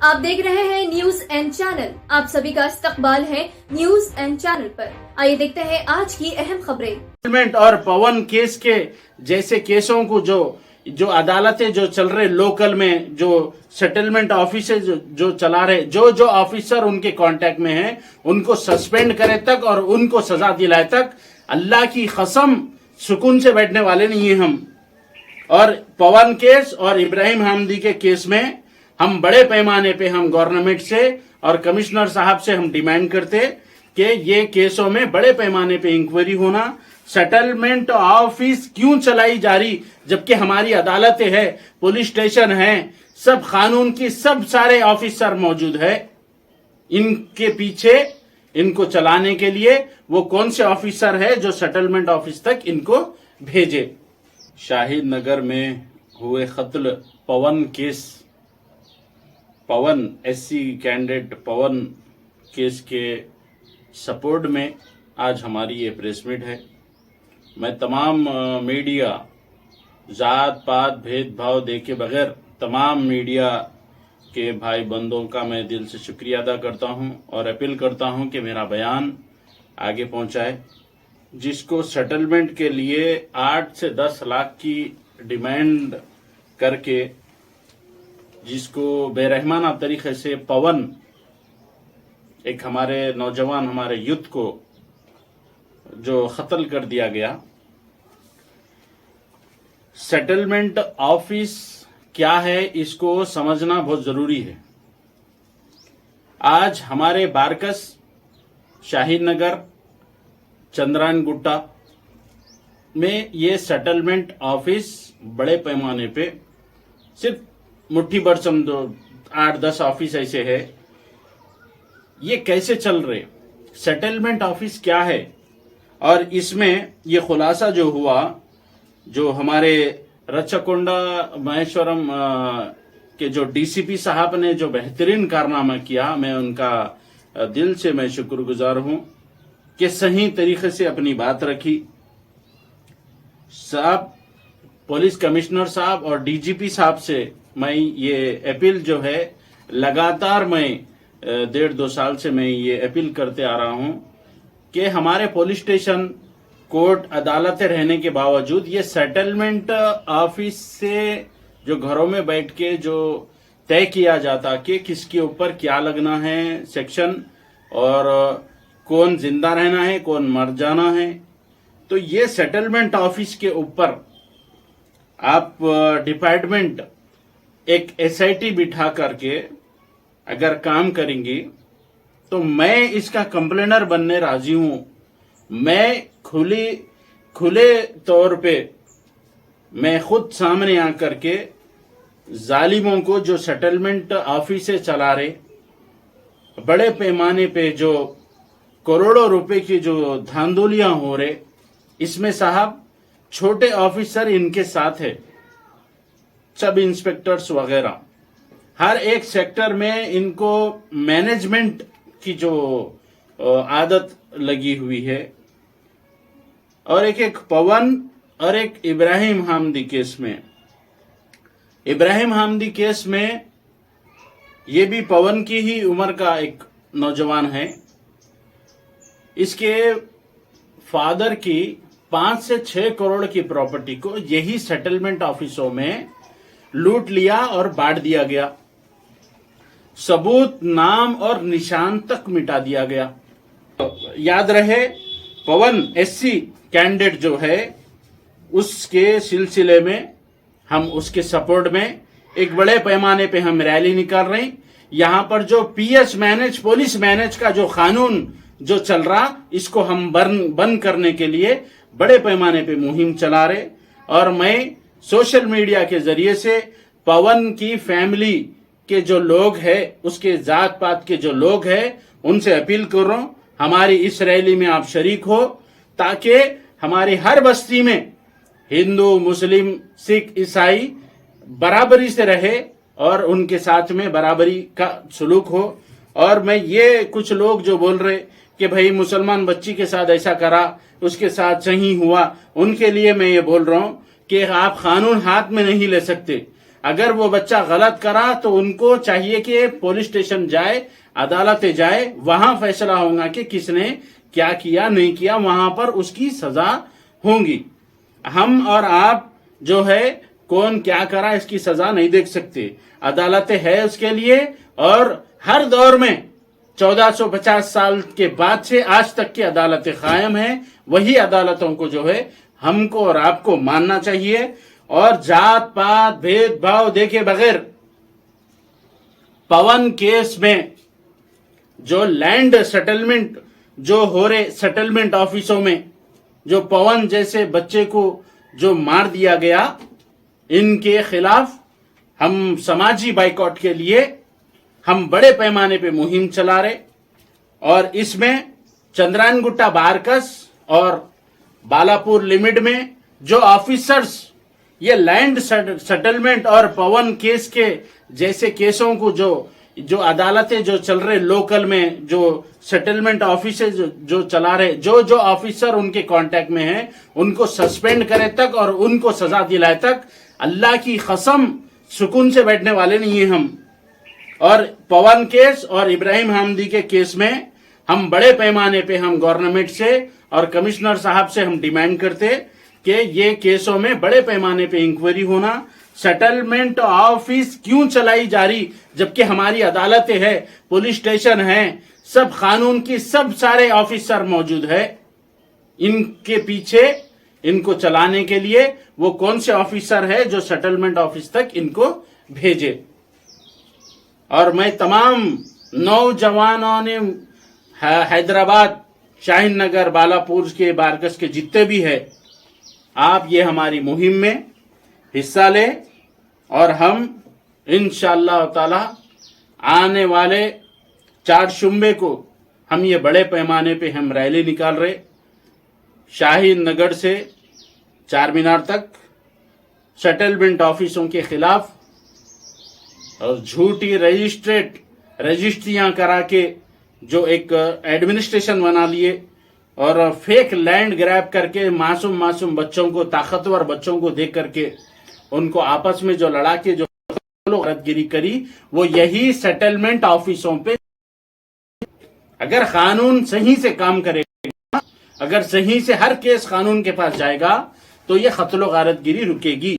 आप देख रहे हैं न्यूज एंड चैनल। आप सभी का इस्तकबाल है न्यूज एंड चैनल पर। आइए देखते हैं आज की अहम खबरें। और पवन केस के जैसे केसों को जो अदालतें जो चल रहे लोकल में, जो सेटलमेंट ऑफिस जो चला रहे, जो ऑफिसर उनके कांटेक्ट में हैं उनको सस्पेंड करे तक और उनको सजा दिलाए तक अल्लाह की कसम सुकून से बैठने वाले नहीं है हम। और पवन केस और इब्राहिम हामदी के केस में हम बड़े पैमाने पे हम गवर्नमेंट से और कमिश्नर साहब से हम डिमांड करते कि ये केसों में बड़े पैमाने पे इंक्वायरी होना। सेटलमेंट ऑफिस क्यों चलाई जा रही जबकि हमारी अदालतें हैं, पुलिस स्टेशन है, सब कानून की सब सारे ऑफिसर मौजूद है। इनके पीछे इनको चलाने के लिए वो कौन से ऑफिसर है जो सेटलमेंट ऑफिस तक इनको भेजे। शाहिद नगर में हुए कत्ल पवन केस, पवन एससी कैंडिडेट पवन केस के सपोर्ट में आज हमारी ये प्रेस मीट है। मैं तमाम मीडिया जात पात भेदभाव देखे बगैर तमाम मीडिया के भाई बंदों का मैं दिल से शुक्रिया अदा करता हूं और अपील करता हूं कि मेरा बयान आगे पहुंचाए। जिसको सेटलमेंट के लिए 8 से 10 लाख की डिमांड करके जिसको बेरहमाना तरीके से पवन, एक हमारे नौजवान हमारे यूथ को जो कत्ल कर दिया गया। सेटलमेंट ऑफिस क्या है इसको समझना बहुत जरूरी है। आज हमारे बारकस, शाहीद नगर, चंद्रायन गुट्टा में ये सेटलमेंट ऑफिस बड़े पैमाने पे सिर्फ मुट्ठी भर समझो 8-10 ऑफिस ऐसे है। ये कैसे चल रहे, सेटलमेंट ऑफिस क्या है, और इसमें ये खुलासा जो हुआ, जो हमारे रचकोंडा महेश्वरम के जो डीसीपी साहब ने जो बेहतरीन कारनामा किया, मैं उनका दिल से मैं शुक्रगुजार हूं कि सही तरीके से अपनी बात रखी। साहब, पुलिस कमिश्नर साहब और डीजीपी साहब से मैं ये अपील जो है लगातार मैं 1.5-2 साल से मैं ये अपील करते आ रहा हूं कि हमारे पुलिस स्टेशन, कोर्ट, अदालतें रहने के बावजूद ये सेटलमेंट ऑफिस से जो घरों में बैठ के जो तय किया जाता कि किसके ऊपर क्या लगना है सेक्शन और कौन जिंदा रहना है कौन मर जाना है, तो ये सेटलमेंट ऑफिस के ऊपर आप डिपार्टमेंट एक एसआईटी बिठा करके अगर काम करेंगी तो मैं इसका कंप्लेनर बनने राजी हूं। मैं खुले तौर पे मैं खुद सामने आकर के जालिमों को जो सेटलमेंट ऑफिस चला रहे, बड़े पैमाने पे जो करोड़ों रुपए की जो धांधलियां हो रहे, इसमें साहब छोटे ऑफिसर इनके साथ है, सब इंस्पेक्टर्स वगैरह, हर एक सेक्टर में इनको मैनेजमेंट की जो आदत लगी हुई है। और एक पवन और एक इब्राहिम हामदी केस में, इब्राहिम हामदी केस में ये भी पवन की ही उम्र का एक नौजवान है। इसके फादर की 5 से 6 करोड़ की प्रॉपर्टी को यही सेटलमेंट ऑफिसों में लूट लिया और बांट दिया गया। सबूत, नाम और निशान तक मिटा दिया गया। याद रहे, पवन एससी कैंडिडेट जो है उसके सिलसिले में हम उसके सपोर्ट में एक बड़े पैमाने पे हम रैली निकाल रहे हैं। यहां पर जो पीएस मैनेज, पुलिस मैनेज का जो कानून जो चल रहा, इसको हम बंद करने के लिए बड़े पैमाने पे मुहिम चला रहे। और मैं सोशल मीडिया के जरिए से पवन की फैमिली के जो लोग हैं, उसके जात पात के जो लोग हैं, उनसे अपील कर रहा हूं हमारी इस रैली में आप शरीक हो, ताकि हमारी हर बस्ती में हिंदू, मुस्लिम, सिख, ईसाई बराबरी से रहे और उनके साथ में बराबरी का सलूक हो। और मैं ये कुछ लोग जो बोल रहे कि भाई मुसलमान बच्ची के साथ ऐसा करा, उसके साथ सही हुआ, उनके लिए मैं ये बोल रहा हूं कि आप कानून हाथ में नहीं ले सकते। اگر وہ بچہ غلط کرا تو ان کو چاہیے کہ پولیس اسٹیشن جائے, عدالت جائے, وہاں فیصلہ ہوگا کہ کس نے کیا کیا نہیں کیا, وہاں پر اس کی سزا ہوگی. ہم اور آپ جو ہے کون کیا کرا اس کی سزا نہیں دیکھ سکتے, عدالت ہے اس کے لیے. اور ہر دور میں 1450 سال کے بعد سے آج تک کی عدالتیں قائم ہیں, وہی عدالتوں کو جو ہے ہم کو اور آپ کو ماننا چاہیے. اور جات پات بھید بھاؤ دیکھے بغیر پون کیس میں جو لینڈ سیٹلمنٹ جو ہو رہے سیٹلمنٹ آفیسوں میں جو پون جیسے بچے کو جو مار دیا گیا, ان کے خلاف ہم سماجی بائیکاٹ کے لیے ہم بڑے پیمانے پہ مہم چلا رہے. اور اس میں چندران گٹا بارکس اور بالاپور لمٹ میں جو آفیسرز یہ لینڈ سیٹلمنٹ اور پون کیس کے جیسے کیسوں کو جو عدالتیں جو چل رہے لوکل میں جو سیٹلمنٹ آفیسز جو چلا رہے, جو آفیسر ان کے کانٹیکٹ میں ہیں ان کو سسپینڈ کرے تک اور ان کو سزا دلائے تک اللہ کی قسم سکون سے بیٹھنے والے نہیں ہیں ہم. اور پون کیس اور ابراہیم حامدی کے کیس میں ہم بڑے پیمانے پہ ہم گورنمنٹ سے اور کمشنر صاحب سے ہم ڈیمانڈ کرتے کہ یہ کیسوں میں بڑے پیمانے پہ انکوائری ہونا. سیٹلمنٹ آفس کیوں چلائی جا رہی جبکہ ہماری عدالتیں ہیں, پولیس اسٹیشن ہیں, سب قانون کی سب سارے آفیسر موجود ہے. ان کے پیچھے ان کو چلانے کے لیے وہ کون سے آفیسر ہے جو سیٹلمنٹ آفس تک ان کو بھیجے. اور میں تمام نوجوانوں نے حیدرآباد, شاہین نگر, بالاپور کے بارکس کے جتنے بھی ہے, آپ یہ ہماری مہم میں حصہ لیں. اور ہم انشاءاللہ تعالی آنے والے 4 شنبے کو ہم یہ بڑے پیمانے پہ ہم ریلی نکال رہے, شاہین نگر سے چار مینار تک, سیٹلمنٹ آفیسوں کے خلاف اور جھوٹی رجسٹریاں کرا کے جو ایک ایڈمنسٹریشن بنا لیے اور فیک لینڈ گریب کر کے معصوم بچوں کو, طاقتور بچوں کو دیکھ کر کے ان کو آپس میں جو لڑا کے جو غلط گیری کری, وہ یہی سیٹلمنٹ آفیسوں پہ. اگر قانون صحیح سے کام کرے گا, اگر صحیح سے ہر کیس قانون کے پاس جائے گا تو یہ قتل و غارت گیری رکے گی.